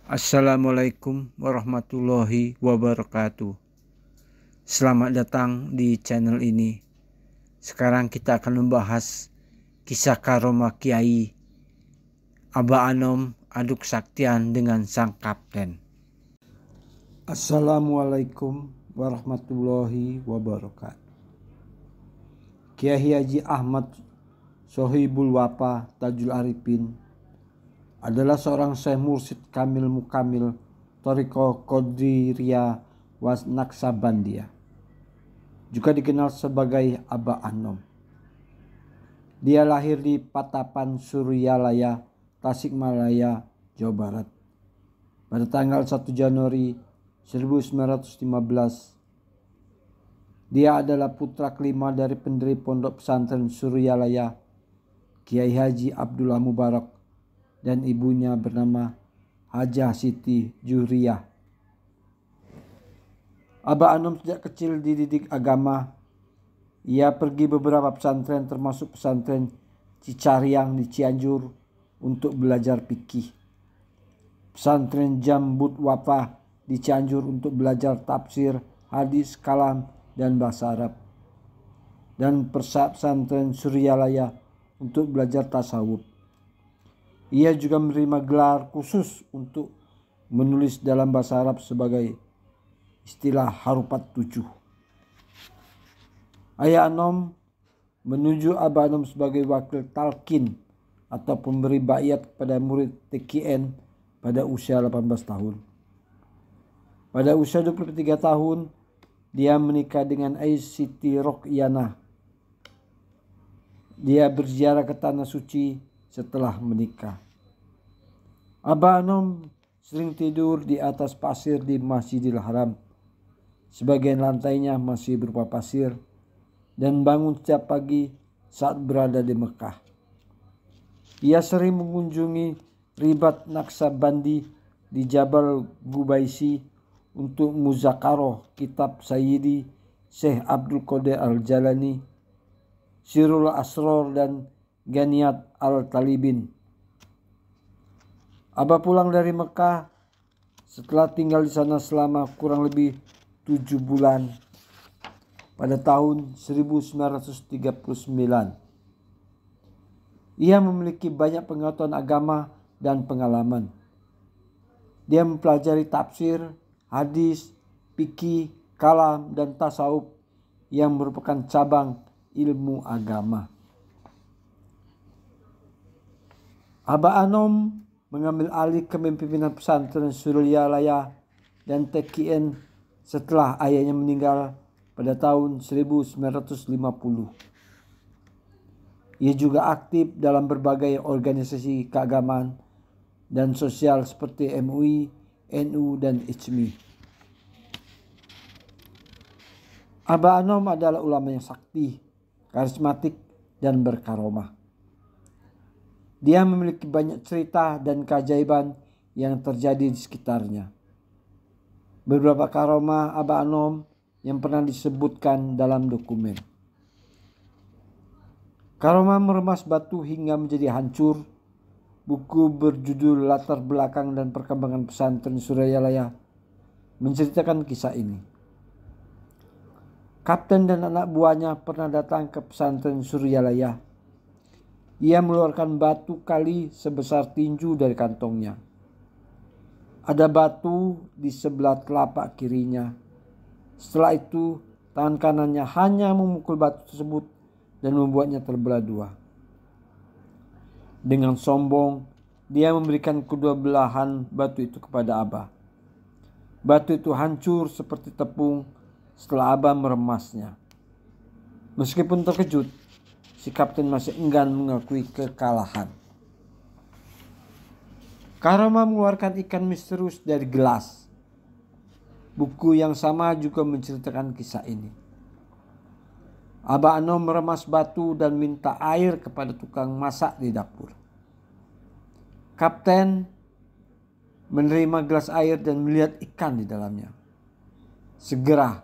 Assalamualaikum warahmatullahi wabarakatuh. Selamat datang di channel ini. Sekarang kita akan membahas kisah karomah Kiai Aba Anom Aduk Saktian dengan sang kapten. Assalamualaikum warahmatullahi wabarakatuh. Kiai Haji Ahmad Sohibul Wafa Tajul Arifin adalah seorang Syekh Mursyid Kamil Mukamil Thariqah Qadiriyah was Naksabandiyah, juga dikenal sebagai Aba Anom. Dia lahir di Patapan Suryalaya, Tasikmalaya, Jawa Barat pada tanggal 1 Januari 1915. Dia adalah putra kelima dari pendiri Pondok Pesantren Suryalaya, Kiai Haji Abdullah Mubarak, dan ibunya bernama Hajah Siti Juhriyah. Aba Anom sejak kecil dididik agama. Ia pergi beberapa pesantren termasuk pesantren Cicariang di Cianjur untuk belajar fikih, pesantren Jambut Wafa di Cianjur untuk belajar tafsir, hadis, kalam, dan bahasa Arab, dan pesantren Suryalaya untuk belajar tasawuf. Ia juga menerima gelar khusus untuk menulis dalam bahasa Arab sebagai istilah harupat 7. Ayah Anom menunjuk Aba Anom sebagai wakil talqin atau pemberi baiat kepada murid TKN pada usia 18 tahun. Pada usia 23 tahun, dia menikah dengan Ais Siti Roqyanah. Dia berziarah ke Tanah Suci setelah menikah. Aba Anom sering tidur di atas pasir di Masjidil Haram. Sebagian lantainya masih berupa pasir, dan bangun setiap pagi saat berada di Mekah. Ia sering mengunjungi Ribat Naksabandi di Jabal Gubaisi untuk muzakaroh kitab Sayyidi Syekh Abdul Qadir Al-Jalani, Sirul Asror, dan Ganiyat Al-Talibin. Aba pulang dari Mekah setelah tinggal di sana selama kurang lebih 7 bulan pada tahun 1939. Ia memiliki banyak pengetahuan agama dan pengalaman. Dia mempelajari tafsir, hadis, fikih, kalam, dan tasawuf yang merupakan cabang ilmu agama. Aba Anom mengambil alih kepemimpinan pesantren Suryalaya dan TKN setelah ayahnya meninggal pada tahun 1950. Ia juga aktif dalam berbagai organisasi keagamaan dan sosial seperti MUI, NU, dan ICMI. Aba Anom adalah ulama yang sakti, karismatik, dan berkaromah. Dia memiliki banyak cerita dan keajaiban yang terjadi di sekitarnya. Beberapa karomah Aba Anom yang pernah disebutkan dalam dokumen. Karomah meremas batu hingga menjadi hancur. Buku berjudul Latar Belakang dan Perkembangan Pesantren Suryalaya menceritakan kisah ini. Kapten dan anak buahnya pernah datang ke pesantren Suryalaya. Ia mengeluarkan batu kali sebesar tinju dari kantongnya. Ada batu di sebelah telapak kirinya. Setelah itu, tangan kanannya hanya memukul batu tersebut dan membuatnya terbelah dua. Dengan sombong, dia memberikan kedua belahan batu itu kepada Aba. Batu itu hancur seperti tepung setelah Aba meremasnya. Meskipun terkejut, si kapten masih enggan mengakui kekalahan. Karomah mengeluarkan ikan misterius dari gelas. Buku yang sama juga menceritakan kisah ini. Aba Anom meremas batu dan minta air kepada tukang masak di dapur. Kapten menerima gelas air dan melihat ikan di dalamnya. Segera,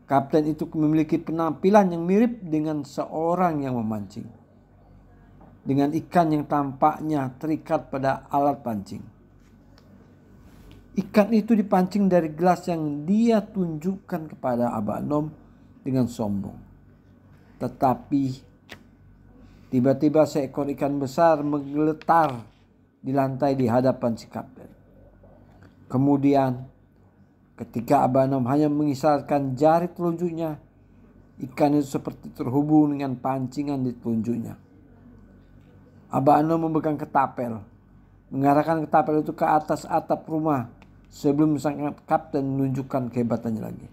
kapten itu memiliki penampilan yang mirip dengan seorang yang memancing, dengan ikan yang tampaknya terikat pada alat pancing. Ikan itu dipancing dari gelas yang dia tunjukkan kepada Aba Anom dengan sombong. Tetapi tiba-tiba seekor ikan besar menggeletar di lantai di hadapan si kapten. Kemudian ketika Aba Anom hanya mengisarkan jari telunjuknya, ikan itu seperti terhubung dengan pancingan di telunjuknya. Aba Anom memegang ketapel, mengarahkan ketapel itu ke atas atap rumah sebelum sang kapten menunjukkan kehebatannya lagi.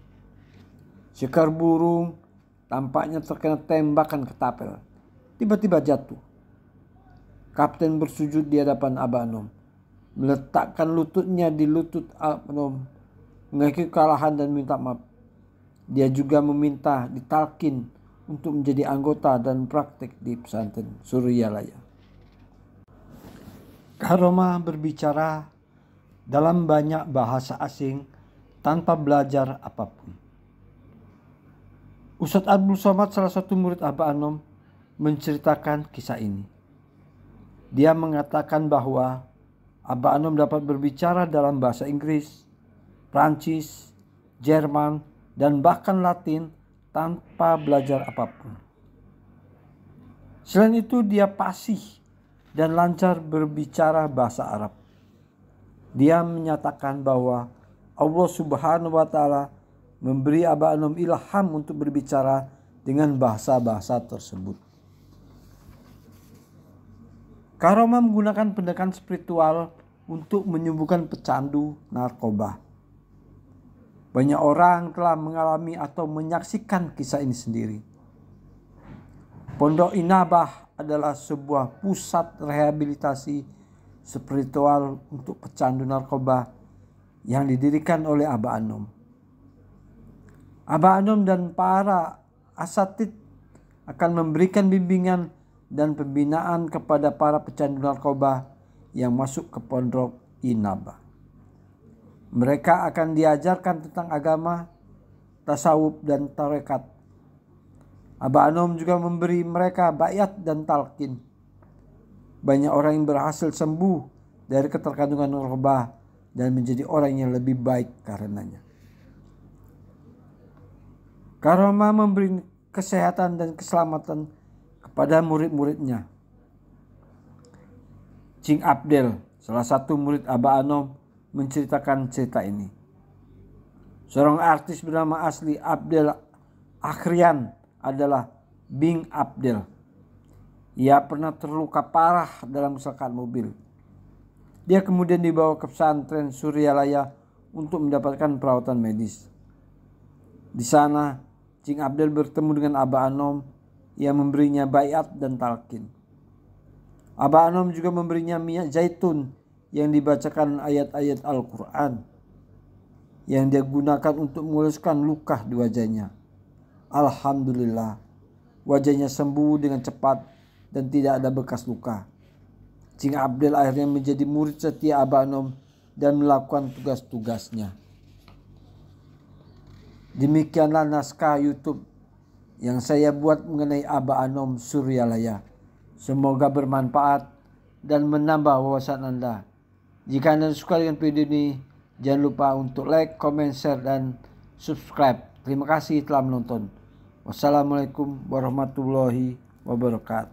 Seekor burung tampaknya terkena tembakan ketapel, tiba-tiba jatuh. Kapten bersujud di hadapan Aba Anom, meletakkan lututnya di lutut Aba Anom, mengakui kekalahan dan minta maaf. Dia juga meminta ditalkin untuk menjadi anggota dan praktek di pesantren Suryalaya. Karomah berbicara dalam banyak bahasa asing tanpa belajar apapun. Ustadz Abdul Somad, salah satu murid Aba Anom, menceritakan kisah ini. Dia mengatakan bahwa Aba Anom dapat berbicara dalam bahasa Inggris, Prancis, Jerman, dan bahkan Latin tanpa belajar apapun. Selain itu, dia fasih dan lancar berbicara bahasa Arab. Dia menyatakan bahwa Allah Subhanahu wa Ta'ala memberi Aba Anom ilham untuk berbicara dengan bahasa-bahasa tersebut. Karomah menggunakan pendekatan spiritual untuk menyembuhkan pecandu narkoba. Banyak orang telah mengalami atau menyaksikan kisah ini sendiri. Pondok Inabah adalah sebuah pusat rehabilitasi spiritual untuk pecandu narkoba yang didirikan oleh Aba Anom. Aba Anom dan para asatid akan memberikan bimbingan dan pembinaan kepada para pecandu narkoba yang masuk ke Pondok Inabah. Mereka akan diajarkan tentang agama, tasawuf, dan tarekat. Aba Anom juga memberi mereka baiat dan talqin. Banyak orang yang berhasil sembuh dari keterkandungan narkoba dan menjadi orang yang lebih baik karenanya. Karomah memberi kesehatan dan keselamatan kepada murid-muridnya. Cing Abdel, salah satu murid Aba Anom, menceritakan cerita ini. Seorang artis bernama asli Abdel Akhrian adalah Bing Abdel. Ia pernah terluka parah dalam kecelakaan mobil. Dia kemudian dibawa ke pesantren Suryalaya untuk mendapatkan perawatan medis. Di sana, Cing Abdel bertemu dengan Aba Anom yang memberinya baiat dan talqin. Aba Anom juga memberinya minyak zaitun yang dibacakan ayat-ayat Al-Quran yang dia gunakan untuk mengoreskan luka di wajahnya. Alhamdulillah, wajahnya sembuh dengan cepat dan tidak ada bekas luka. Cing Abdel akhirnya menjadi murid setia Aba Anom dan melakukan tugas-tugasnya. Demikianlah naskah YouTube yang saya buat mengenai Aba Anom Suryalaya. Semoga bermanfaat dan menambah wawasan Anda. Jika Anda suka dengan video ini, jangan lupa untuk like, comment, share, dan subscribe. Terima kasih telah menonton. Wassalamualaikum warahmatullahi wabarakatuh.